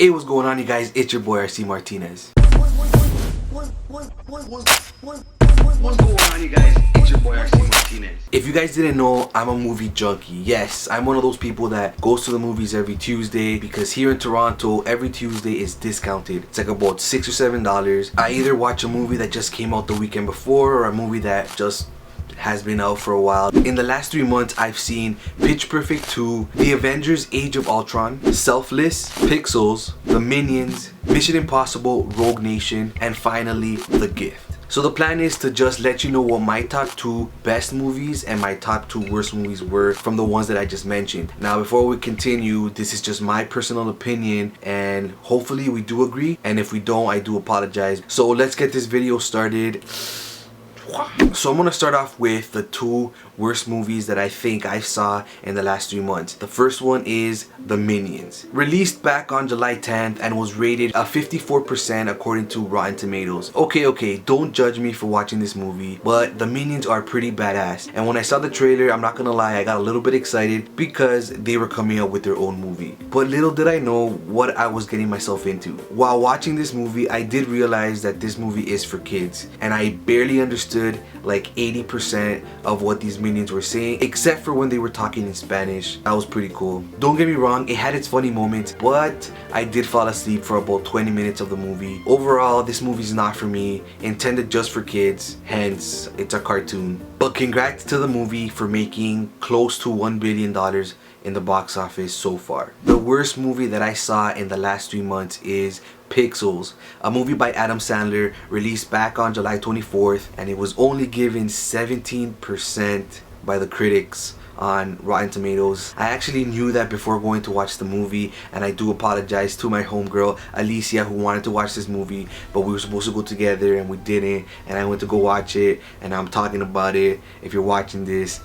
Hey, what's going on, you guys? It's your boy RCMrtnz. What's going on, you guys? It's your boy RCMrtnz. If you guys didn't know, I'm a movie junkie. Yes, I'm one of those people that goes to the movies every Tuesday because here in Toronto, every Tuesday is discounted. It's like about $6 or $7. I either watch a movie that just came out the weekend before or a movie that just has been out for a while. In the last 3 months, I've seen Pitch Perfect 2, The Avengers Age of Ultron, Selfless, Pixels, The Minions, Mission Impossible, Rogue Nation, and finally, The Gift. So the plan is to just let you know what my top 2 best movies and my top 2 worst movies were from the ones that I just mentioned. Now before we continue, this is just my personal opinion and hopefully we do agree, and if we don't, I do apologize. So let's get this video started. So I'm gonna start off with the 2 worst movies that I think I saw in the last 3 months. The first one is The Minions. Released back on July 10th and was rated a 54% according to Rotten Tomatoes. Okay, don't judge me for watching this movie, but The Minions are pretty badass. And when I saw the trailer, I'm not gonna lie, I got a little bit excited because they were coming out with their own movie. But little did I know what I was getting myself into. While watching this movie, I did realize that this movie is for kids, and I barely understood like 80% of what these minions were saying, except for when they were talking in Spanish. That was pretty cool. Don't get me wrong, it had its funny moments, but I did fall asleep for about 20 minutes of the movie. Overall, this movie's not for me, intended just for kids, hence it's a cartoon. But congrats to the movie for making close to $1 billion in the box office so far. The worst movie that I saw in the last 3 months is Pixels, a movie by Adam Sandler, released back on July 24th, and it was only given 17% by the critics on Rotten Tomatoes. I actually knew that before going to watch the movie, and I do apologize to my homegirl Alicia who wanted to watch this movie, but we were supposed to go together and we didn't, and I went to go watch it and I'm talking about it. If you're watching this,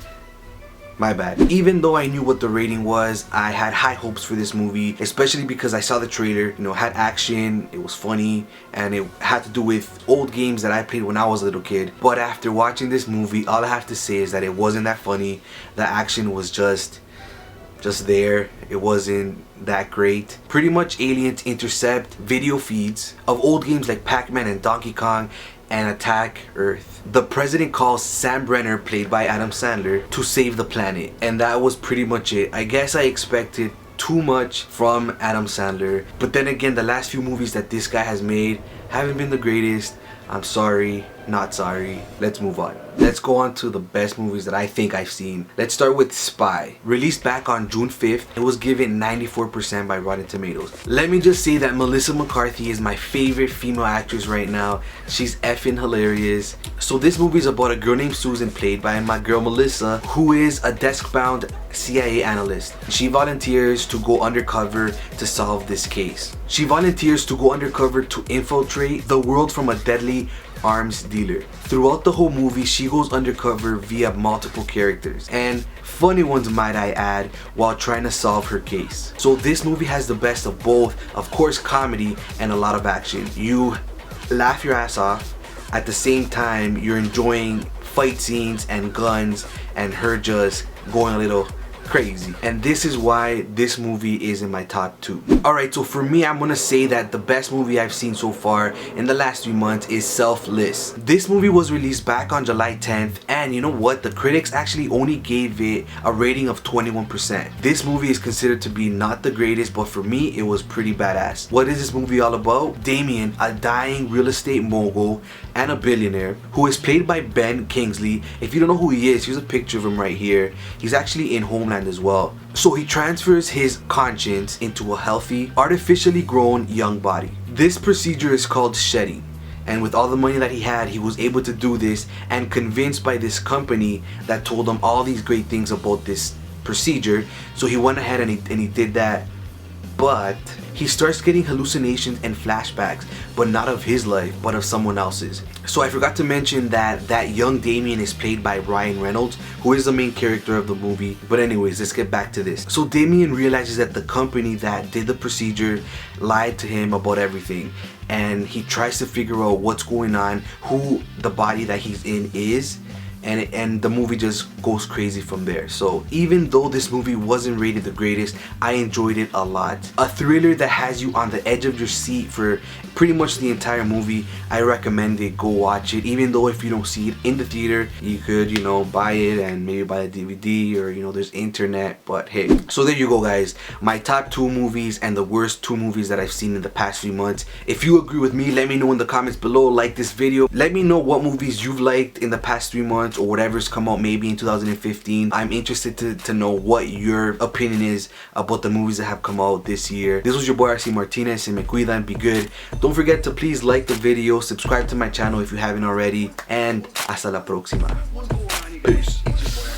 my bad. Even though I knew what the rating was, I had high hopes for this movie, especially because I saw the trailer. You know, it had action, it was funny, and it had to do with old games that I played when I was a little kid. But after watching this movie, all I have to say is that it wasn't that funny. The action was just there. It wasn't that great. Pretty much aliens intercept video feeds of old games like Pac-Man and Donkey Kong and attack Earth. The president calls Sam Brenner, played by Adam Sandler, to save the planet, and that was pretty much it. I guess I expected too much from Adam Sandler, but then again, the last few movies that this guy has made haven't been the greatest. I'm sorry, not sorry. Let's move on. Let's go on to the best movies that I think I've seen. Let's start with Spy. Released back on June 5th, it was given 94% by Rotten Tomatoes. Let me just say that Melissa McCarthy is my favorite female actress right now. She's effing hilarious. So this movie is about a girl named Susan, played by my girl Melissa, who is a desk-bound CIA analyst. She volunteers to go undercover to solve this case. She volunteers to go undercover to infiltrate the world from a deadly arms dealer. Throughout the whole movie, she goes undercover via multiple characters, and funny ones might I add, while trying to solve her case. So this movie has the best of both, of course comedy and a lot of action. You laugh your ass off, at the same time you're enjoying fight scenes and guns and her just going a little crazy, and this is why this movie is in my top 2. Alright, so for me, I'm gonna say that the best movie I've seen so far in the last 3 months is Selfless. This movie was released back on July 10th, and you know what? The critics actually only gave it a rating of 21%. This movie is considered to be not the greatest, but for me, it was pretty badass. What is this movie all about? Damien, a dying real estate mogul and a billionaire, who is played by Ben Kingsley. If you don't know who he is, here's a picture of him right here. He's actually in Homeland as well. So he transfers his conscience into a healthy, artificially grown young body. This procedure is called shedding, and with all the money that he had, he was able to do this, and convinced by this company that told him all these great things about this procedure, so he went ahead and he did that. But he starts getting hallucinations and flashbacks, but not of his life, but of someone else's. So I forgot to mention that young Damien is played by Ryan Reynolds, who is the main character of the movie. But anyways, let's get back to this. So Damien realizes that the company that did the procedure lied to him about everything, and he tries to figure out what's going on, who the body that he's in is, and the movie just goes crazy from there. So even though this movie wasn't rated the greatest, I enjoyed it a lot. A thriller that has you on the edge of your seat for pretty much the entire movie. I recommend it. Go watch it. Even though if you don't see it in the theater, you could, you know, buy it and maybe buy a DVD, or, you know, there's internet. But hey, so there you go, guys. My top 2 movies and the worst 2 movies that I've seen in the past few months. If you agree with me, let me know in the comments below. Like this video. Let me know what movies you've liked in the past 3 months, or whatever's come out maybe in 2015. I'm interested to know what your opinion is about the movies that have come out this year. This was your boy RCMrtnz. Se me cuida and be good. Don't forget to please like the video, subscribe to my channel if you haven't already, and hasta la próxima. What's going on, you guys? Peace. It's your boy